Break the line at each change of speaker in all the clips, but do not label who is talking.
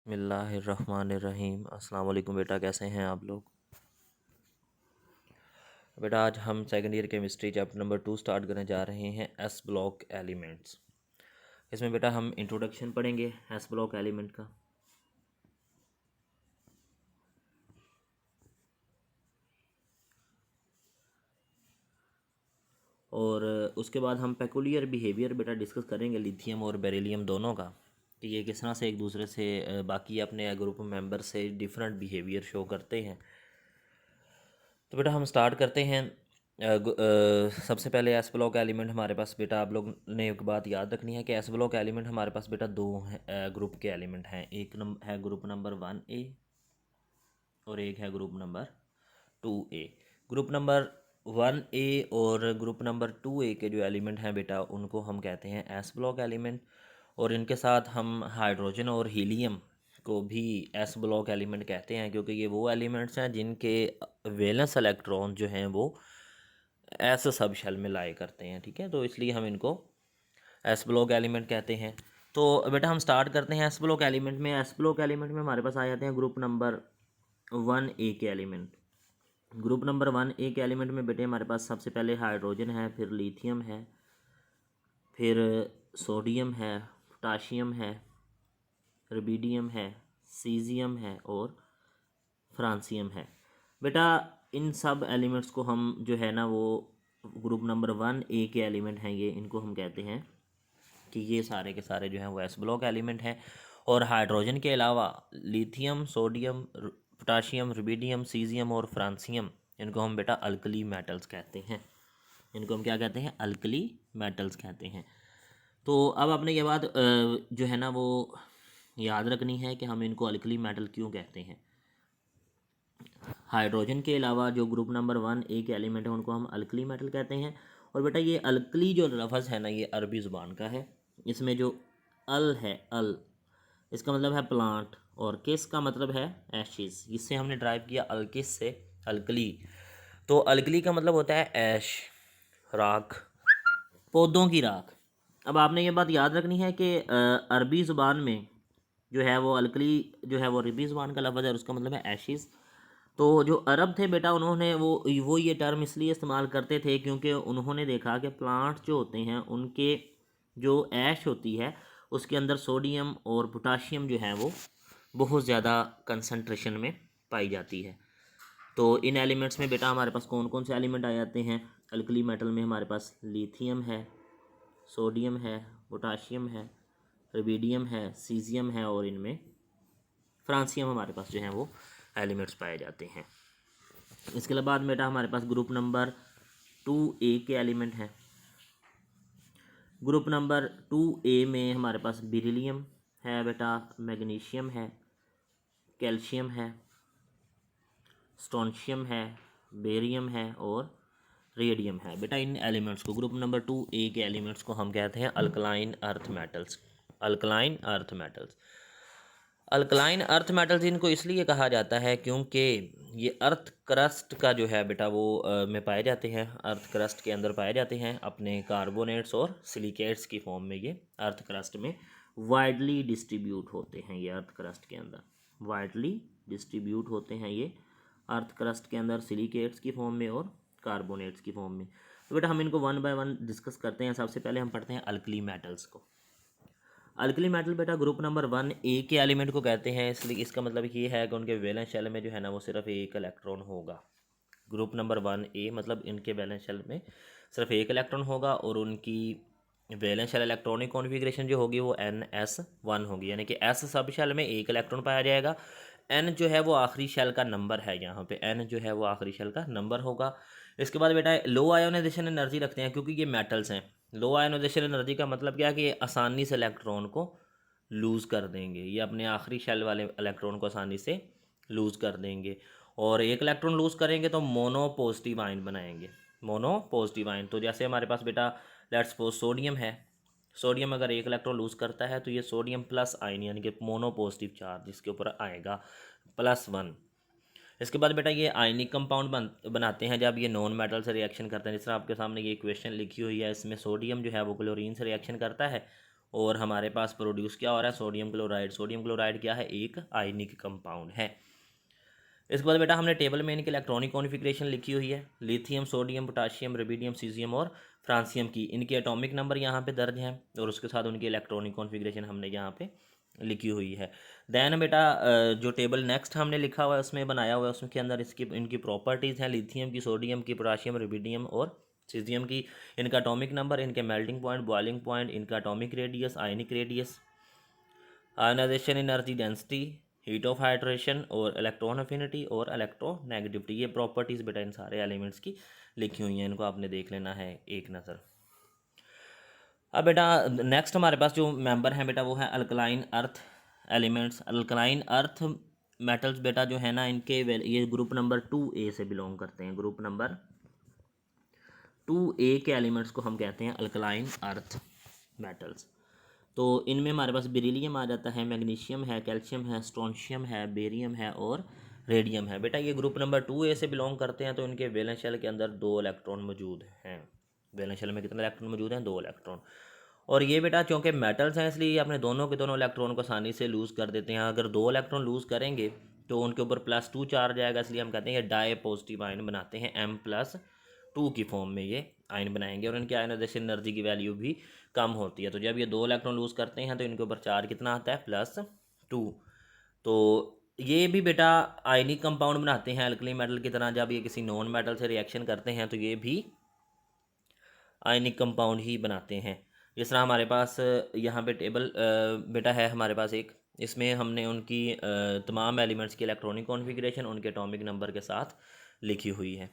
बिस्मिल्लाहिर्रहमानिर्रहीम। अस्सलाम वालेकुम बेटा, कैसे हैं आप लोग। बेटा आज हम second year chemistry chapter number 2 start करने जा रहे हैं, एस ब्लॉक एलिमेंट्स। इसमें बेटा हम इंट्रोडक्शन पढ़ेंगे एस ब्लॉक एलिमेंट का, और उसके बाद हम पेकुलियर बिहेवियर बेटा डिस्कस करेंगे लिथियम और बेरिलियम दोनों का, कि ये किस तरह से एक दूसरे से बाकी अपने ग्रुप मेंबर से डिफरेंट बिहेवियर शो करते हैं। तो बेटा हम स्टार्ट करते हैं। सबसे पहले एस ब्लॉक एलिमेंट हमारे पास बेटा, आप लोग ने एक बात याद रखनी है कि एस ब्लॉक एलिमेंट हमारे पास बेटा दो ग्रुप के एलिमेंट हैं। एक है ग्रुप नंबर 1A और एक है group number 2A। Group number 1A और ग्रुप नंबर 2A के जो एलिमेंट हैं बेटा, उनको हम कहते हैं एस ब्लॉक एलिमेंट, और इनके साथ हम हाइड्रोजन और हीलियम को भी एस ब्लॉक एलिमेंट कहते हैं, क्योंकि ये वो एलिमेंट्स हैं जिनके वैलेंस इलेक्ट्रॉन जो हैं वो एस सब शेल में लाए करते हैं। ठीक है, तो इसलिए हम इनको एस ब्लॉक एलिमेंट कहते हैं। तो बेटा हम स्टार्ट करते हैं एस ब्लॉक एलिमेंट में। एस ब्लॉक एलिमेंट में हमारे पास आ जाते हैं ग्रुप नंबर 1A के एलिमेंट। ग्रुप नंबर 1A के एलिमेंट में बेटे हमारे पास सबसे पहले हाइड्रोजन है, फिर लिथियम है, फिर सोडियम है, पोटाशियम है, रुबिडियम है, सीजियम है और फ्रांसियम है। बेटा इन सब एलिमेंट्स को हम जो है ना वो ग्रुप नंबर 1A के एलिमेंट हैं, ये इनको हम कहते हैं कि ये सारे के सारे जो हैं वो एस ब्लॉक एलिमेंट हैं। और हाइड्रोजन के अलावा lithium, sodium, potassium, rubidium, caesium और फ्रांसियम, इनको हम बेटा अल्कली मेटल्स कहते हैं। इनको हम क्या कहते हैं? अल्कली मेटल्स कहते हैं। तो अब आपने ये बात जो है ना वो याद रखनी है कि हम इनको अल्कली मेटल क्यों कहते हैं। हाइड्रोजन के अलावा जो ग्रुप नंबर 1A के एलिमेंट है उनको हम अल्कली मेटल कहते हैं। और बेटा ये अल्कली जो लफ्ज़ है ना, ये अरबी ज़ुबान का है। इसमें जो अल है, अल इसका मतलब है प्लांट, और किस का मतलब है एशिज। इससे हमने ड्राइव किया अल्किस से अल्कली। तो अल्कली का मतलब होता है ऐश, राख, पौधों की राख। अब आपने ये बात याद रखनी है कि अरबी ज़ुबान में जो है वो अल्कली जो है वो अरबी ज़ुबान का लफ्ज़ है और उसका मतलब है एशिज। तो जो अरब थे बेटा, उन्होंने वो ये टर्म इसलिए इस्तेमाल करते थे क्योंकि उन्होंने देखा कि प्लांट जो होते हैं उनके जो ऐश होती है उसके अंदर सोडियम और पोटाशियम जो है वो बहुत ज़्यादा कंसंट्रेशन में पाई जाती है। तो इन एलिमेंट्स में बेटा हमारे पास कौन कौन से एलिमेंट आ जाते हैं अल्कली मेटल में? हमारे पास लिथियम है, सोडियम है, पोटाशियम है, रुबिडियम है, सीजियम है और इनमें फ्रांसियम हमारे पास जो है वो एलिमेंट्स पाए जाते हैं। इसके बाद बेटा हमारे पास ग्रुप नंबर 2A के एलिमेंट हैं। ग्रुप नंबर 2A में हमारे पास बेरिलियम है बेटा, मैग्नीशियम है, कैल्शियम है, स्ट्रोंशियम है, बेरियम है और रेडियम है। बेटा इन एलिमेंट्स को, ग्रुप नंबर 2A के एलिमेंट्स को हम कहते हैं alkaline earth metals. Alkaline earth metals, alkaline earth metals इनको इसलिए कहा जाता है क्योंकि ये अर्थ क्रस्ट का जो है बेटा वो में पाए जाते हैं। अर्थ क्रस्ट के अंदर पाए जाते हैं अपने कार्बोनेट्स और सिलिकेट्स की फॉर्म में। ये अर्थ क्रस्ट में वाइडली डिस्ट्रीब्यूट होते हैं। ये अर्थ क्रस्ट के अंदर वाइडली डिस्ट्रीब्यूट होते हैं ये अर्थ क्रस्ट के अंदर, सिलिकेट्स की फॉर्म में और कार्बोनेट्स की फॉर्म में। तो बेटा हम इनको वन बाय वन डिस्कस करते हैं। सबसे पहले हम पढ़ते हैं अल्कली मेटल्स को। अल्कली मेटल बेटा ग्रुप नंबर 1A के एलिमेंट को कहते हैं, इसलिए इसका मतलब ये है कि उनके वैलेंस शेल में जो है ना वो सिर्फ एक इलेक्ट्रॉन होगा। ग्रुप नंबर 1A मतलब इनके वैलेंस शेल में सिर्फ एक इलेक्ट्रॉन होगा और उनकी वैलेंस शेल इलेक्ट्रॉनिक कॉन्फ़िगरेशन जो होगी वो NS1 होगी, यानी कि S सब शेल में एक इलेक्ट्रॉन पाया जाएगा। N जो है वो आखिरी शेल का नंबर है, यहाँ पे N जो है वो आखिरी शेल का नंबर होगा। इसके बाद बेटा लो आयोनाइजेशन एनर्जी रखते हैं क्योंकि ये मेटल्स हैं। लो आयोनाइजेशन एनर्जी का मतलब क्या है कि ये आसानी से इलेक्ट्रॉन को लूज़ कर देंगे, ये अपने आखिरी शेल वाले इलेक्ट्रॉन को आसानी से लूज़ कर देंगे। और एक इलेक्ट्रॉन लूज़ करेंगे तो मोनो पॉजिटिव आयन बनाएंगे, मोनो पॉजिटिव आयन। तो जैसे हमारे पास बेटा लेट्स सपोज सोडियम है, सोडियम अगर एक इलेक्ट्रॉन लूज़ करता है तो ये सोडियम प्लस आयन यानी कि मोनो पॉजिटिव चार्ज इसके ऊपर आएगा +1। इसके बाद बेटा ये आयनिक कंपाउंड बनाते हैं जब ये नॉन मेटल से रिएक्शन करते हैं। जिस तरह आपके सामने ये इक्वेशन लिखी हुई है, इसमें सोडियम जो है वो क्लोरीन से रिएक्शन करता है और हमारे पास प्रोड्यूस क्या हो रहा है, सोडियम क्लोराइड। सोडियम क्लोराइड क्या है, एक आयनिक कंपाउंड है। इसके बाद बेटा हमने टेबल में इनकी इलेक्ट्रॉनिक कॉन्फ़िगरेशन लिखी हुई है, lithium, sodium, potassium, rubidium, caesium और फ्रांसियम की इनके एटॉमिक नंबर यहाँ पे दर्ज हैं और उसके साथ उनकी इलेक्ट्रॉनिक कॉन्फ़िगरेशन हमने यहाँ पे लिखी हुई है। दैन बेटा जो टेबल नेक्स्ट हमने लिखा हुआ है उसमें बनाया हुआ है, उसके अंदर इसकी इनकी प्रॉपर्टीज़ हैं, लिथियम की, सोडियम की, पोटाशियम, रुबिडियम और सीजियम की, इनका एटॉमिक नंबर, इनके मेल्टिंग पॉइंट, बॉइलिंग पॉइंट, इनका atomic radius, ionic radius, ionisation energy density, heat of hydration और इलेक्ट्रॉन अफिनिटी और इलेक्ट्रोनेगेटिविटी, ये प्रॉपर्टीज़ बेटा इन सारे एलिमेंट्स की लिखी हुई हैं, इनको आपने देख लेना है एक नज़र। अब बेटा नेक्स्ट हमारे पास जो मेंबर हैं बेटा वो है alkaline earth elements. Alkaline earth metals बेटा जो है ना इनके ये ग्रुप नंबर 2A से बिलोंग करते हैं। ग्रुप नंबर 2A के एलिमेंट्स को हम कहते हैं अल्कलाइन अर्थ मेटल्स। तो इनमें हमारे पास बेरिलियम आ जाता है, मैग्नीशियम है, कैल्शियम है, स्ट्रोंशियम है, बेरियम है और रेडियम है। बेटा ये ग्रुप नंबर 2A से बिलोंग करते हैं, तो इनके वैलेंस शेल के अंदर 2 इलेक्ट्रॉन मौजूद हैं। वैलेंस शेल में कितने इलेक्ट्रॉन मौजूद हैं, 2 इलेक्ट्रॉन। और ये बेटा चूँकि मेटल्स हैं इसलिए अपने दोनों के दोनों इलेक्ट्रॉन को आसानी से लूज़ कर देते हैं। अगर 2 इलेक्ट्रॉन लूज़ करेंगे तो उनके ऊपर +2 चार्ज आएगा, इसलिए हम कहते हैं ये डाई पॉजिटिव आयन बनाते हैं, M+2 की फॉर्म में ये आयन बनाएंगे और इनकी आयनाइजेशन एनर्जी की वैल्यू भी कम होती है। तो जब ये 2 इलेक्ट्रॉन लूज़ करते हैं तो इनके ऊपर चार्ज कितना आता है, +2। तो ये भी बेटा आयनिक कंपाउंड बनाते हैं अल्कली मेटल की तरह। जब ये किसी नॉन मेटल से रिएक्शन करते हैं तो ये भी आयनिक कंपाउंड ही बनाते हैं। जिस तरह हमारे पास यहाँ पे टेबल बेटा है हमारे पास एक, इसमें हमने उनकी तमाम एलिमेंट्स की इलेक्ट्रॉनिक कॉन्फ़िगरेशन उनके एटॉमिक नंबर के साथ लिखी हुई है।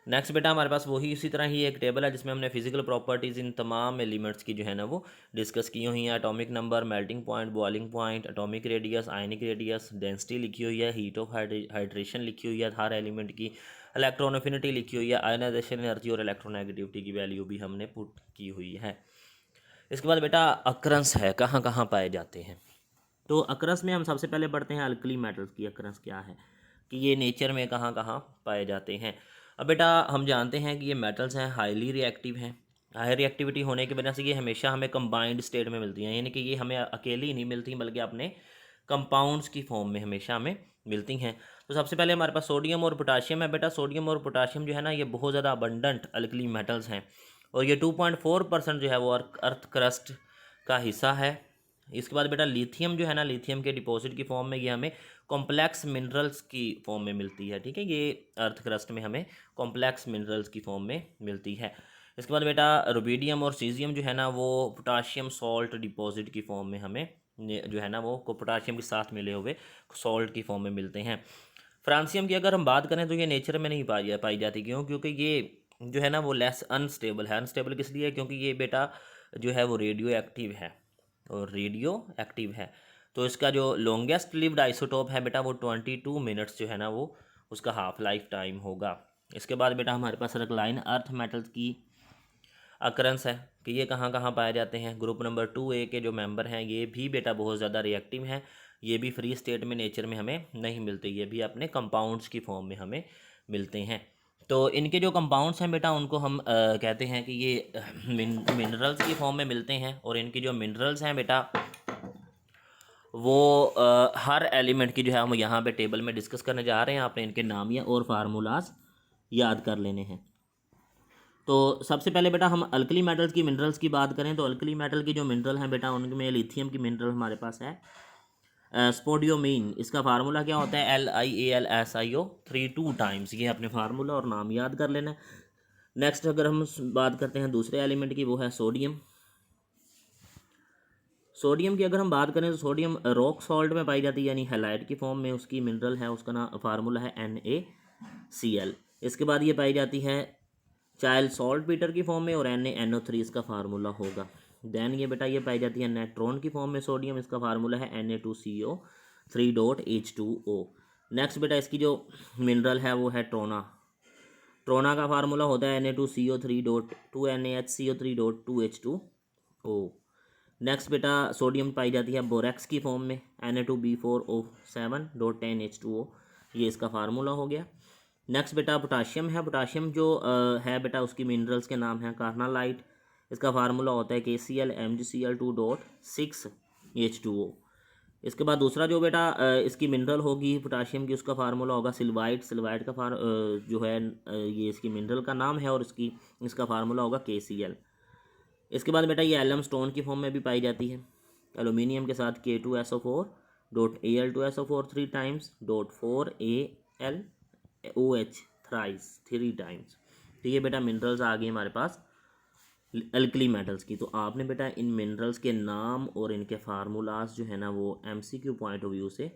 नेक्स्ट बेटा हमारे पास वही इसी तरह ही एक टेबल है जिसमें हमने फिजिकल प्रॉपर्टीज़ इन तमाम एलिमेंट्स की जो है ना वो डिस्कस की हुई हैं। Atomic number, melting point, boiling point, atomic radius, ionic radius, density लिखी हुई है, हीट ऑफ हाइड्रेशन लिखी हुई है हर एलिमेंट की, इलेक्ट्रॉन अफिनिटी लिखी हुई है, आयनाइजेशन एनर्जी और इलेक्ट्रोनेगेटिविटी की वैल्यू भी हमने पुट की हुई है। इसके बाद बेटा अक्रंस है, कहाँ कहाँ पाए जाते हैं। तो अक्रंस में हम सबसे पहले पढ़ते हैं अल्कली मेटल्स की अक्रंस क्या है, कि ये नेचर में कहाँ कहाँ पाए जाते हैं। अब बेटा हम जानते हैं कि ये मेटल्स हैं हाईली रिएक्टिव हैं। हाई रिएक्टिविटी होने की वजह से ये हमेशा हमें कंबाइंड स्टेट में मिलती हैं, यानी कि ये हमें अकेली ही नहीं मिलती बल्कि अपने कंपाउंड्स की फॉर्म में हमेशा हमें मिलती हैं। तो सबसे पहले हमारे पास सोडियम और पोटाशियम है। बेटा सोडियम और पोटाशियम जो है ना ये बहुत ज़्यादा अबंडेंट अल्कली मेटल्स हैं और ये 2.4% जो है वो अर्थ क्रस्ट का हिस्सा है। इसके बाद बेटा लिथियम जो है ना, लिथियम के डिपॉजिट की फॉर्म में ये हमें कॉम्प्लेक्स मिनरल्स की फॉर्म में मिलती है। ठीक है, ये अर्थ क्रस्ट में हमें कॉम्प्लेक्स मिनरल्स की फॉर्म में मिलती है। इसके बाद बेटा रुबिडियम और सीजियम जो है ना वो पोटाशियम सॉल्ट डिपॉजिट की फॉर्म में हमें जो है ना वो पोटाशियम के साथ मिले हुए सॉल्ट की फॉर्म में मिलते हैं। फ्रांसियम की अगर हम बात करें तो ये नेचर में नहीं पाई जाती। क्यों? क्योंकि ये जो है ना वो लेस अनस्टेबल है। अनस्टेबल किस लिए? क्योंकि ये बेटा जो है वो रेडियो एक्टिव है और रेडियो एक्टिव है। तो इसका जो लॉन्गेस्ट लिव्ड आइसोटोप है बेटा वो 22 मिनट्स जो है ना वो उसका हाफ लाइफ टाइम होगा। इसके बाद बेटा हमारे पास अल्कलाइन अर्थ मेटल्स की अकरेंस है कि ये कहाँ कहाँ पाए जाते हैं। ग्रुप नंबर 2A के जो मेंबर हैं ये भी बेटा बहुत ज़्यादा रिएक्टिव हैं। ये भी फ्री स्टेट में नेचर में हमें नहीं मिलते, ये भी अपने कंपाउंड्स की फॉर्म में हमें मिलते हैं। तो इनके जो कंपाउंड्स हैं बेटा उनको हम कहते हैं कि ये मिनरल्स की फॉर्म में मिलते हैं। और इनकी जो मिनरल्स हैं बेटा वो हर एलिमेंट की जो है हम यहाँ पे टेबल में डिस्कस करने जा रहे हैं। आपने इनके नाम या और फार्मूलाज याद कर लेने हैं। तो सबसे पहले बेटा हम अल्कली मेटल्स की मिनरल्स की बात करें तो अल्कली मेटल की जो मिनरल हैं बेटा उनमें लिथियम की मिनरल हमारे पास है स्पोडियोमीन। इसका फार्मूला क्या होता है? LiAlSiO 3 2 times. ये अपने फार्मूला और नाम याद कर लेना। नेक्स्ट अगर हम बात करते हैं दूसरे एलिमेंट की वो है सोडियम। सोडियम की अगर हम बात करें तो सोडियम रॉक सॉल्ट में पाई जाती है, यानी हैलाइड की फॉर्म में उसकी मिनरल है, उसका नाम फार्मूला है NaCl। इसके बाद ये पाई जाती है चाइल्ड सॉल्ट पीटर की फॉर्म में और NaNO3 इसका फार्मूला होगा। देन ये बेटा ये पाई जाती है नेट्रॉन की फॉर्म में सोडियम, इसका फार्मूला है Na2CO3.H2O। नेक्स्ट बेटा इसकी जो मिनरल है वो है ट्रोना। ट्रोना का फार्मूला होता है Na2CO3.2NaHCO3.2H2O। नेक्स्ट बेटा सोडियम पाई जाती है बोरेक्स की फॉर्म में Na2B4O7.10H2O। ये इसका फार्मूला हो गया। नेक्स्ट बेटा पोटाशियम है। पोटाशियम जो है बेटा उसकी मिनरल्स के नाम हैं कार्नालाइट, इसका फार्मूला होता है KCl(MgCl2.6H2O). इसके बाद दूसरा जो बेटा इसकी मिनरल होगी पोटाशियम की, उसका फार्मूला होगा सिल्वाइट। सिल्वाइट का जो है ये इसकी मिनरल का नाम है और इसका फार्मूला होगा KCl। इसके बाद बेटा ये एलम स्टोन की फॉर्म में भी पाई जाती है, एलुमिनियम के साथ K2SO4.Al2SO4 3 टाइम्स.4AlOH थ्राइस 3 टाइम्स। तो ये बेटा मिनरल्स आ गई हमारे पास अल्कली मेटल्स की। तो आपने बेटा इन मिनरल्स के नाम और इनके फार्मूलाज जो है ना वो MCQ पॉइंट ऑफ व्यू से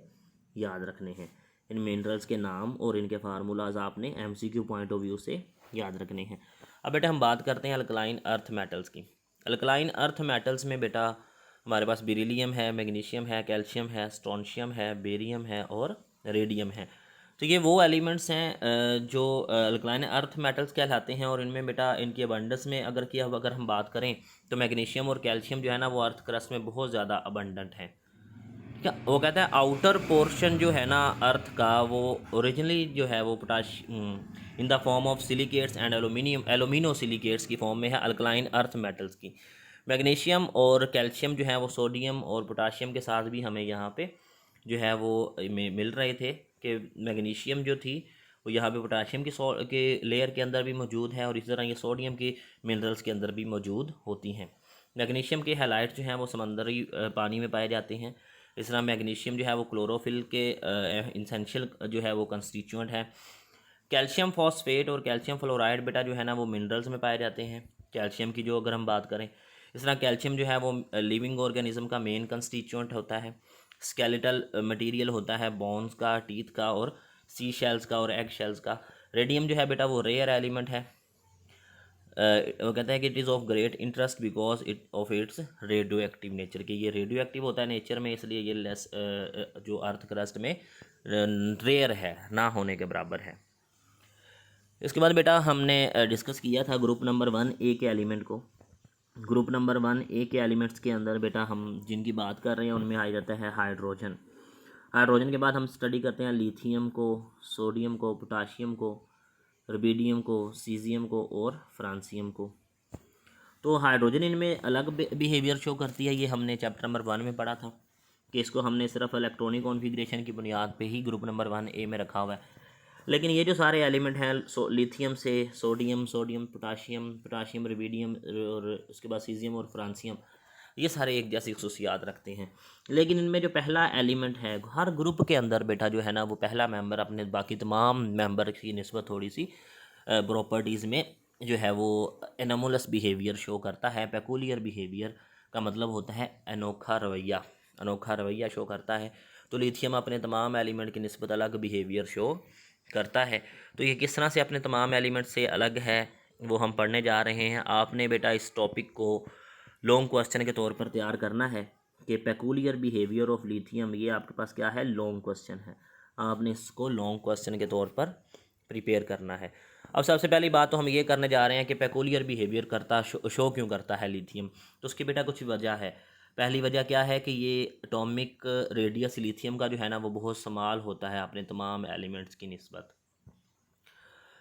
याद रखने हैं। इन मिनरल्स के नाम और इनके फार्मूलाज आपने MCQ पॉइंट ऑफ व्यू से याद रखने हैं। अब बेटा हम बात करते हैं अल्कलाइन अर्थ मेटल्स की। अल्कलाइन अर्थ मेटल्स में बेटा हमारे पास बेरिलियम है, मैग्नीशियम है, कैल्शियम है, स्ट्रोंशियम है, बेरियम है और रेडियम है। तो ये वो एलिमेंट्स हैं जो अल्कलाइन अर्थ मेटल्स कहलाते हैं। और इनमें बेटा इनकी अबंडेंस में अगर हम बात करें तो मैग्नीशियम और कैल्शियम जो है ना वो अर्थ क्रस्ट में बहुत ज़्यादा अबंडेंट है। ठीक है, वो कहता है आउटर पोर्शन जो है ना अर्थ का वो ओरिजिनली जो है वो in the form of silicates and alumino silicates की फॉर्म में है अल्कलाइन अर्थ मेटल्स की। मैग्नीशियम और कैल्शियम जो है वो सोडियम और पोटाशियम के साथ भी हमें यहाँ पे जो है वो मिल रहे थे कि मैग्नीशियम जो थी वो यहाँ पे पोटाशियम के लेयर के अंदर भी मौजूद है और इसी तरह ये सोडियम के मिनरल्स के अंदर भी मौजूद होती हैं। मैग्नीशियम के हैलाइड्स जो हैं वो समंदरी पानी में पाए जाते हैं। इस तरह मैग्नीशियम जो है वो क्लोरोफिल के इंसेंशियल जो है वो कंस्टिट्यूएंट है। कैल्शियम फॉस्फेट और कैल्शियम फ्लोराइड बेटा जो है ना वो मिनरल्स में पाए जाते हैं। कैल्शियम की जो अगर हम बात करें, इस तरह कैल्शियम जो है वो लिविंग ऑर्गेनिज्म का मेन कंस्टिट्यूएंट होता है। स्केलेटल मटेरियल होता है बोन्स का, टीथ का और सी शेल्स का और एग शेल्स का। रेडियम जो है बेटा वो रेयर एलिमेंट है। वो कहता है कि it is of great interest because of its radio active nature, कि ये रेडियो एक्टिव होता है नेचर में, इसलिए ये लेस जो अर्थ क्रस्ट में रेयर है, ना होने के बराबर है। इसके बाद बेटा हमने डिस्कस किया था ग्रुप नंबर 1A के एलिमेंट को। ग्रुप नंबर 1A के एलिमेंट्स के अंदर बेटा हम जिनकी बात कर रहे हैं उनमें आ जाता है हाइड्रोजन। हाइड्रोजन के बाद हम स्टडी करते हैं लिथियम को, सोडियम को, पोटाशियम को, रुबिडियम को, सीजियम को और फ्रांसियम को। तो हाइड्रोजन इनमें अलग बिहेवियर शो करती है। ये हमने चैप्टर नंबर 1 में पढ़ा था कि इसको हमने सिर्फ इलेक्ट्रॉनिक कॉन्फ़िगरेशन की बुनियाद पे ही ग्रुप नंबर 1A में रखा हुआ है। लेकिन ये जो सारे एलिमेंट हैं लिथियम से सोडियम, पोटाशियम, रुबिडियम और उसके बाद सीजियम और फ्रांसियम, ये सारे एक जैसी खसूसियात रखते हैं। लेकिन इनमें जो पहला एलिमेंट है हर ग्रुप के अंदर बेटा जो है ना वो पहला मेंबर अपने बाकी तमाम मेंबर की निस्बत थोड़ी सी प्रॉपर्टीज़ में जो है वो एनोमलस बिहेवियर शो करता है। पेकुलियर बिहेवियर का मतलब होता है अनोखा रवैया शो करता है। तो लिथियम अपने तमाम एलिमेंट की निस्बत अलग बिहेवियर शो करता है। तो ये किस तरह से अपने तमाम एलिमेंट से अलग है वो हम पढ़ने जा रहे हैं। आपने बेटा इस टॉपिक को लॉन्ग क्वेश्चन के तौर पर तैयार करना है कि पेकुलियर बिहेवियर ऑफ लिथियम, ये आपके पास क्या है, लॉन्ग क्वेश्चन है। आपने इसको लॉन्ग क्वेश्चन के तौर पर प्रिपेयर करना है। अब सबसे पहली बात तो हम ये करने जा रहे हैं कि पेकुलियर बिहेवियर शो क्यों करता है लिथियम। तो उसकी बेटा कुछ वजह है। पहली वजह क्या है कि ये एटॉमिक रेडियस लिथियम का जो है ना वो बहुत स्मॉल होता है अपने तमाम एलिमेंट्स की निस्बत।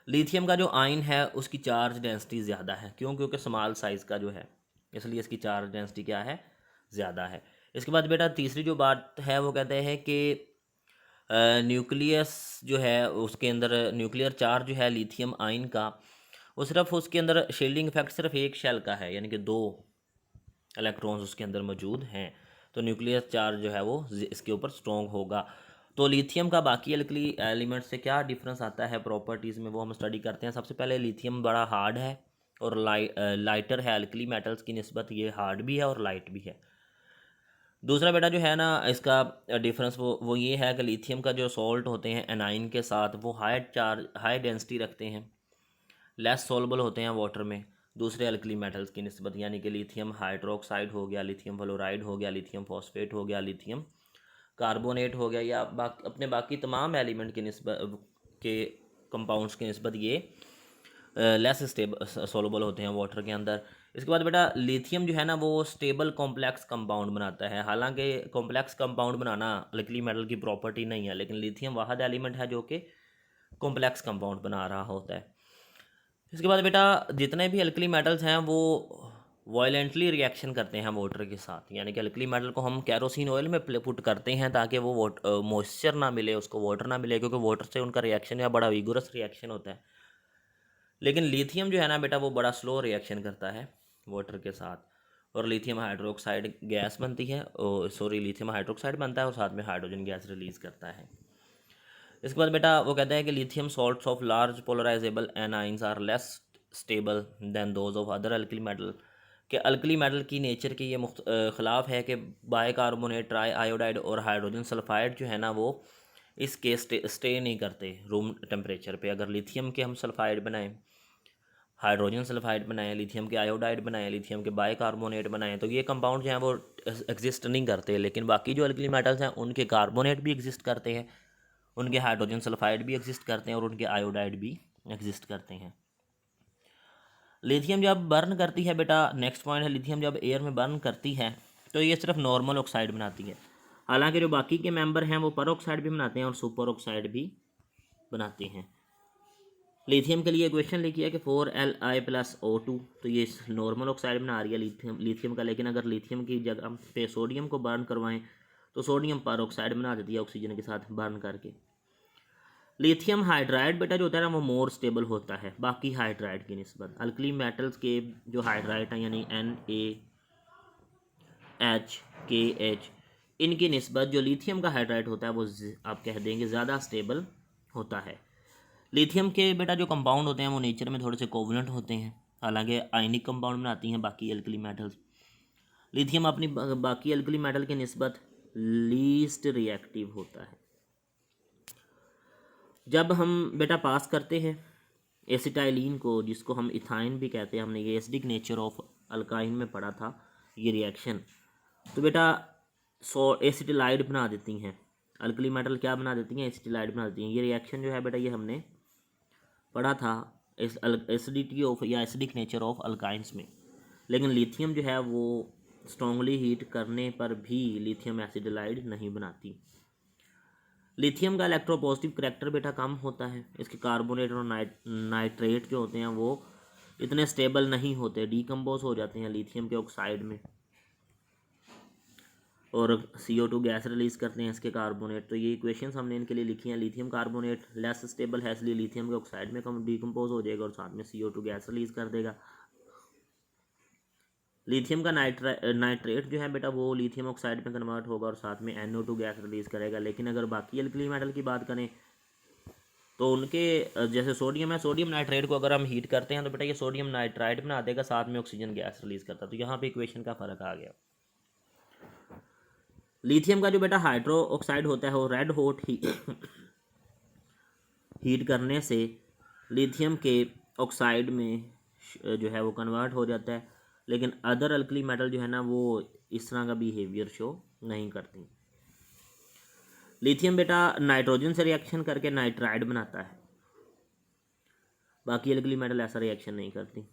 लिथियम का जो आयन है उसकी चार्ज डेंसिटी ज़्यादा है, क्योंकि स्मॉल साइज़ का जो है, इसलिए इसकी चार्ज डेंसिटी क्या है, ज़्यादा है। इसके बाद बेटा तीसरी जो बात है वो कहते हैं कि न्यूक्लियस जो है उसके अंदर न्यूक्लियर चार्ज जो है लिथियम आयन का वो सिर्फ उसके अंदर शील्डिंग इफेक्ट सिर्फ एक शेल का है, यानी कि 2 इलेक्ट्रॉन्स उसके अंदर मौजूद हैं। तो न्यूक्लियर चार्ज जो है वो इसके ऊपर स्ट्रॉन्ग होगा। तो लिथियम का बाकी अल्कली एलिमेंट से क्या डिफरेंस आता है प्रॉपर्टीज़ में, वो हम स्टडी करते हैं। सबसे पहले लिथियम बड़ा हार्ड है और लाइटर है अल्कली मेटल्स की निस्बत, ये हार्ड भी है और लाइट भी है। दूसरा बेटा जो है ना इसका डिफरेंस वो ये है कि लिथियम का जो सॉल्ट होते हैं एनाइन के साथ वो हाई डेंसिटी रखते हैं, लेस सॉल्युबल होते हैं वाटर में दूसरे अल्कली मेटल्स की निस्बत, यानी कि लिथियम हाइड्रोक्साइड हो गया, लिथियम फ्लोराइड हो गया, लिथियम फॉस्फेट हो गया, लिथियम कार्बोनेट हो गया, या अपने बाकी तमाम एलिमेंट की निस्बत के कंपाउंड्स की निस्बत ये लेस सॉल्युबल होते हैं वाटर के अंदर। इसके बाद बेटा लिथियम जो है ना वो स्टेबल कॉम्प्लेक्स कंपाउंड बनाता है। हालांकि कॉम्प्लेक्स कंपाउंड बनाना अल्कली मेटल की प्रॉपर्टी नहीं है, लेकिन लिथियम वाहद एलिमेंट है जो कि कॉम्प्लेक्स कंपाउंड बना रहा होता है। इसके बाद बेटा जितने भी अल्कली मेटल्स हैं वो वायलेंटली रिएक्शन करते हैं वाटर के साथ, यानी कि अल्कली मेटल को हम कैरोसिन ऑयल में पुट करते हैं ताकि वो मॉइस्चर ना मिले उसको, वाटर ना मिले, क्योंकि वाटर से उनका रिएक्शन या बड़ा विगोरस रिएक्शन होता है। लेकिन लिथियम जो है ना बेटा वो बड़ा स्लो रिएक्शन करता है वाटर के साथ, और लिथियम हाइड्रोक्साइड गैस बनती है, लिथियम हाइड्रोक्साइड बनता है और साथ में हाइड्रोजन गैस रिलीज़ करता है। इसके बाद बेटा वो कहता है कि lithium salts of large polarisable anions are less stable than those of other alkali metal, कि अल्कली मेटल की नेचर के ये ख़िलाफ़ है कि बाइकार्बोनेट, ट्राई आयोडाइड और हाइड्रोजन सल्फाइड जो है ना वो इसके स्टे नहीं करते रूम टेम्परेचर पे। अगर लिथियम के हम सल्फाइड बनाएं, हाइड्रोजन सल्फाइड बनाएं, लिथियम के आयोडाइड बनाएं, लिथियम के बाइकार्बोनेट बनाएं, तो ये कंपाउंड जो हैं वो एग्जिस्ट नहीं करते। लेकिन बाकी जो अल्कली मेटल्स हैं उनके कार्बोनेट भी एग्जिस्ट करते हैं, उनके हाइड्रोजन सल्फाइड भी एग्जिस्ट करते हैं और उनके आयोडाइड भी एग्जिस्ट करते हैं। लिथियम जब बर्न करती है बेटा, नेक्स्ट पॉइंट है, लिथियम जब एयर में बर्न करती है तो ये सिर्फ नॉर्मल ऑक्साइड बनाती है, हालांकि जो बाकी के मेंबर हैं वो पर ऑक्साइड भी बनाते हैं और सुपर ऑक्साइड भी बनाते हैं। लिथियम के लिए क्वेश्चन लिखिए कि 4Li+O2, तो ये नॉर्मल ऑक्साइड बना रही है लिथियम का, लेकिन अगर लिथियम की जगह पे सोडियम को बर्न करवाएं तो सोडियम पर ऑक्साइड बना देती है ऑक्सीजन के साथ बर्न करके। लिथियम हाइड्राइड बेटा जो होता है ना वो मोर स्टेबल होता है बाकी हाइड्राइड की निस्बत। अल्कली मेटल्स के जो हाइड्राइड हैं यानी NaHKH, इनकी निस्बत जो लिथियम का हाइड्राइड होता है वो आप कह देंगे ज़्यादा स्टेबल होता है। लिथियम के बेटा जो कंपाउंड होते हैं वो नेचर में थोड़े से कोवलेंट होते हैं, हालांकि आयनिक कंपाउंड बनाती हैं बाकी अल्कली मेटल्स। लिथियम अपनी बाकी अल्कली मेटल की निस्बत लीस्ट रिएक्टिव होता है। जब हम बेटा पास करते हैं एसिटाइलिन को, जिसको हम इथाइन भी कहते हैं, हमने ये एसिडिक नेचर ऑफ अल्काइन में पढ़ा था ये रिएक्शन, तो बेटा एसिटिलाइड बना देती हैं। अल्कली मेटल क्या बना देती हैं? एसिटिलाइड बना देती हैं। ये रिएक्शन जो है बेटा ये हमने पढ़ा था एसिडिटी ऑफ या एसिडिक नेचर ऑफ अल्काइंस में। लेकिन लिथियम जो है वो स्ट्रांगली हीट करने पर भी लिथियम एसिडिलाइड नहीं बनाती। लिथियम का इलेक्ट्रोपॉजिटिव करैक्टर बेटा कम होता है, इसके कार्बोनेट और नाइट्रेट जो होते हैं वो इतने स्टेबल नहीं होते, डीकम्पोज हो जाते हैं लिथियम के ऑक्साइड में और CO2 गैस रिलीज़ करते हैं इसके कार्बोनेट। तो ये इक्वेशंस हमने इनके लिए लिखी हैं। लिथियम कार्बोनेट लेस स्टेबल है, इसलिए लिथियम के ऑक्साइड में कम डीकम्पोज हो जाएगा और साथ में CO2 गैस रिलीज़ कर देगा। लिथियम का नाइट्रेट जो है बेटा वो लिथियम ऑक्साइड में कन्वर्ट होगा और साथ में NO2 गैस रिलीज़ करेगा। लेकिन अगर बाकी अल्कली मेटल की बात करें तो उनके जैसे सोडियम है, सोडियम नाइट्रेट को अगर हम हीट करते हैं तो बेटा ये सोडियम नाइट्राइट बना देगा, साथ में ऑक्सीजन गैस रिलीज़ करता है। तो यहाँ पे इक्वेशन का फ़र्क आ गया। लिथियम का जो बेटा हाइड्रो ऑक्साइड होता है वो रेड हॉट हीट करने से लिथियम के ऑक्साइड में जो है वो कन्वर्ट हो जाता है, लेकिन अदर अल्कली मेटल जो है ना वो इस तरह का बिहेवियर शो नहीं करती। लिथियम बेटा नाइट्रोजन से रिएक्शन करके नाइट्राइड बनाता है, बाकी अल्कली मेटल ऐसा रिएक्शन नहीं करती।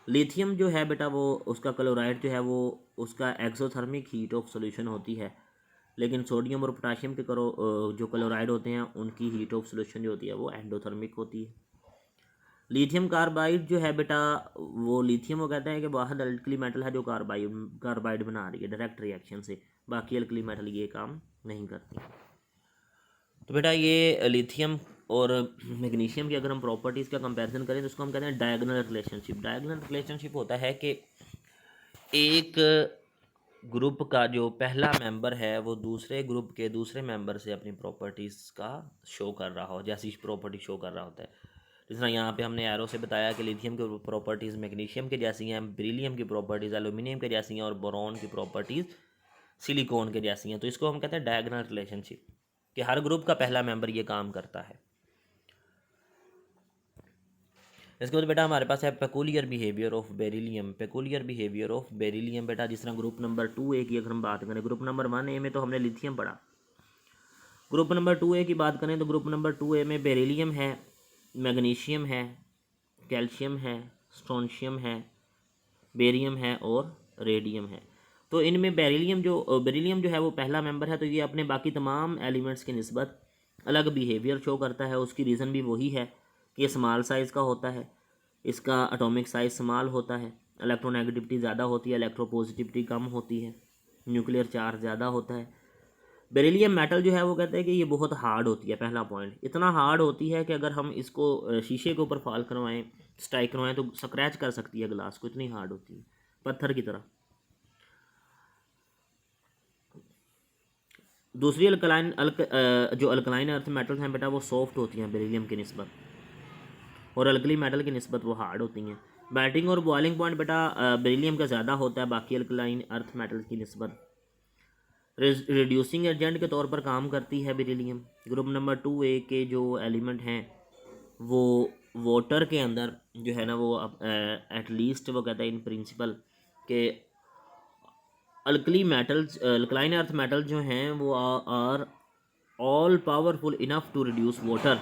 लिथियम जो है बेटा वो उसका क्लोराइड जो है वो उसका एक्सोथर्मिक हीट ऑफ सॉल्यूशन होती है, लेकिन सोडियम और पोटाशियम के जो क्लोराइड होते हैं उनकी हीट ऑफ सॉल्यूशन जो होती है वो एंडोथर्मिक होती है। लिथियम कार्बाइड जो है बेटा वो लिथियम वो कहते हैं कि वाहद अल्कली मेटल है जो कार्बाइड बना रही है डायरेक्ट रिएक्शन से, बाकी अल्कली मेटल ये काम नहीं करती। तो बेटा ये लिथियम और मैग्नीशियम की अगर हम प्रॉपर्टीज़ का कंपैरिजन करें तो उसको हम कहते हैं डायगोनल रिलेशनशिप। डायगोनल रिलेशनशिप होता है कि एक ग्रुप का जो पहला मेंबर है वो दूसरे ग्रुप के दूसरे मेंबर से अपनी प्रॉपर्टीज़ का शो कर रहा हो, जैसी प्रॉपर्टी शो कर रहा होता है। जिस तरह यहाँ पे हमने एरो से बताया कि लिथियम की प्रॉपर्टीज़ मैग्नीशियम के जैसी हैं, बेरिलियम की प्रॉपर्टीज़ एल्यूमिनियम के जैसी हैं और बोरॉन की प्रॉपर्टीज़ सिलिकॉन के जैसी हैं। तो इसको हम कहते हैं डायगोनल रिलेशनशिप, कि हर ग्रुप का पहला मेंबर ये काम करता है। इसके बाद बेटा हमारे पास है peculiar behaviour of beryllium. Peculiar behaviour of beryllium बेटा जिस तरह ग्रुप नंबर 2A की अगर हम बात करें, ग्रुप नंबर 1A में तो हमने लिथियम पढ़ा, ग्रुप नंबर 2A की बात करें तो ग्रुप नंबर 2A में बेरिलियम है, मैग्नीशियम है, कैल्शियम है, स्ट्रोंशियम है, बेरियम है और रेडियम है। तो इनमें बेरिलियम जो है वो पहला मेंबर है, तो ये अपने बाकी तमाम एलिमेंट्स की निस्बत अलग बिहेवियर शो करता है। उसकी रीज़न भी वही है कि ये स्मॉल साइज़ का होता है, इसका एटॉमिक साइज स्मॉल होता है, इलेक्ट्रोनेगेटिविटी ज़्यादा होती है, इलेक्ट्रोपॉजिटिविटी कम होती है, न्यूक्लियर चार्ज ज़्यादा होता है। बेरिलियम मेटल जो है वो कहते हैं कि ये बहुत हार्ड होती है। पहला पॉइंट, इतना हार्ड होती है कि अगर हम इसको शीशे के ऊपर फॉल करवाएं, स्ट्राइक करवाएं, तो स्क्रैच कर सकती है ग्लास को, इतनी हार्ड होती है, पत्थर की तरह। दूसरी जो अल्कलाइन अर्थ मेटल्स हैं बेटा वो सॉफ्ट होती हैं बेरिलियम की निस्बत, और अल्कली मेटल की निस्बत वो हार्ड होती हैं। मेल्टिंग और बॉइलिंग पॉइंट बेटा बेरिलियम का ज़्यादा होता है बाकी अल्कलाइन अर्थ मेटल्स की निस्बत। रिड्यूसिंग एजेंट के तौर पर काम करती है बेरिलियम। ग्रुप नंबर 2A के जो एलिमेंट हैं वो वाटर के अंदर जो है ना वो एटलीस्ट वो कहता है इन प्रिंसिपल के अल्कलाइन अर्थ मेटल जो हैं वो are all powerful enough to reduce water,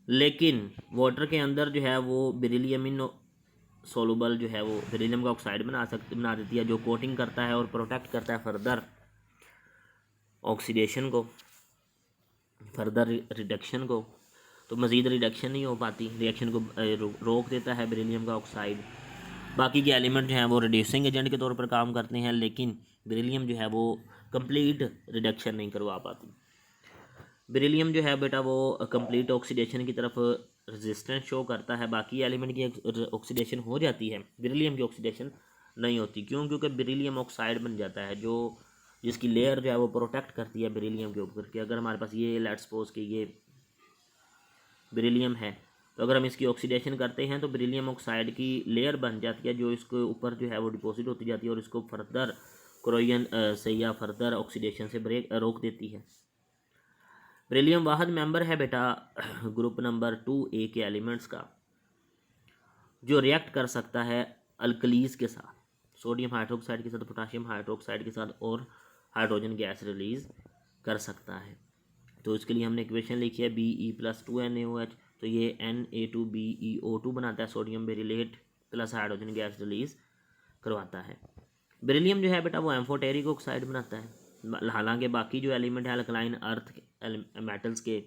लेकिन वाटर के अंदर जो है वो बेरिलियम इन सोलूबल जो है वो बेरिलियम का ऑक्साइड बना देती है, जो कोटिंग करता है और प्रोटेक्ट करता है फर्दर ऑक्सीडेशन को, फर्दर रिडक्शन को। तो मज़ीद रिडक्शन नहीं हो पाती, रिएक्शन को रोक देता है बेरिलियम का ऑक्साइड। बाकी के एलिमेंट जो हैं वो रिड्यूसिंग एजेंट के तौर पर काम करते हैं, लेकिन बेरिलियम जो है वो कंप्लीट रिडक्शन नहीं करवा पाती। बेरिलियम जो है बेटा वो कंप्लीट ऑक्सीडेशन की तरफ रेजिस्टेंस शो करता है। बाकी एलिमेंट की ऑक्सीडेशन हो जाती है, बेरिलियम की ऑक्सीडेशन नहीं होती। क्यों? क्योंकि बेरिलियम ऑक्साइड बन जाता है, जो जिसकी लेयर जो है वो प्रोटेक्ट करती है बेरिलियम के ऊपर कि अगर हमारे पास ये लेट्स सपोज कि ये बेरिलियम है, तो अगर हम इसकी ऑक्सीडेशन करते हैं तो बेरिलियम ऑक्साइड की लेयर बन जाती है, जो इसके ऊपर जो है वो डिपॉजिट होती जाती है और इसको फर्दर क्रोयन से या फर्दर ऑक्सीडेशन से रोक देती है। बेरिलियम वाहद मेंबर है बेटा ग्रुप नंबर 2A के एलिमेंट्स का जो रिएक्ट कर सकता है अल्कलीज के साथ, सोडियम हाइड्रोक्साइड के साथ, पोटाशियम हाइड्रोक्साइड के साथ, और हाइड्रोजन गैस रिलीज कर सकता है। तो इसके लिए हमने इक्वेशन लिखी है Be+2NaOH, तो ये Na2BeO2 बनाता है, sodium beryllate plus hydrogen gas release करवाता है। बेरिलियम जो है बेटा वो एम्फोटेरिक ऑक्साइड बनाता है, हालांकि बाकी जो एलिमेंट है अल्कलाइन अर्थ मेटल्स के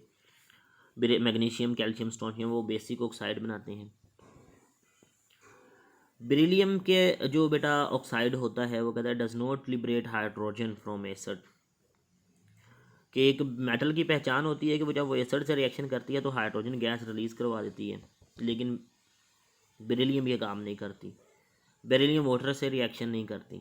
मैग्नीशियम, कैल्शियम, स्ट्रोंशियम वो बेसिक ऑक्साइड बनाते हैं। बेरिलियम के जो बेटा ऑक्साइड होता है वो कहता है does not liberate hydrogen from acid, कि एक मेटल की पहचान होती है कि वो जब वो एसिड से रिएक्शन करती है तो हाइड्रोजन गैस रिलीज करवा देती है, लेकिन बेरिलियम ये काम नहीं करती। बेरिलियम वाटर से रिएक्शन नहीं करती,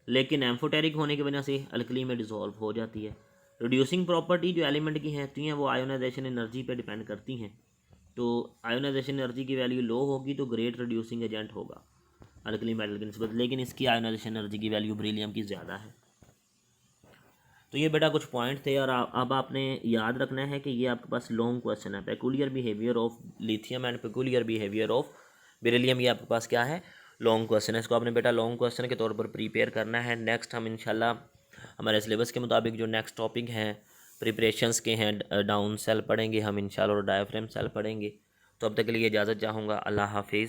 लेकिन एम्फोटेरिक होने की वजह से अल्कली में डिसॉल्व हो जाती है। रिड्यूसिंग प्रॉपर्टी जो एलिमेंट की होती हैं वो आयोनाइजेशन एनर्जी पे डिपेंड करती हैं। तो आयोनाइजेशन एनर्जी की वैल्यू लो होगी तो ग्रेट रिड्यूसिंग एजेंट होगा अल्कली मेटल की निस्बत, लेकिन इसकी आयोनाइजेशन एनर्जी की वैल्यू बेरिलियम की ज़्यादा है। तो ये बेटा कुछ पॉइंट थे, और अब आपने याद रखना है कि ये आपके पास लॉन्ग क्वेश्चन है। Peculiar behaviour of lithium and peculiar behaviour of beryllium, ये आपके पास क्या है? लॉन्ग क्वेश्चन है। इसको आपने बेटा लॉन्ग क्वेश्चन के तौर पर प्रिपेयर करना है। नेक्स्ट हम इंशाल्लाह हमारे सिलेबस के मुताबिक जो नेक्स्ट टॉपिक हैं प्रिपरेशंस के हैं, डाउन सेल पढ़ेंगे हम इंशाल्लाह और डायफ्रेम सेल पढ़ेंगे। तो अब तक के लिए इजाज़त चाहूँगा। अल्लाह हाफिज़।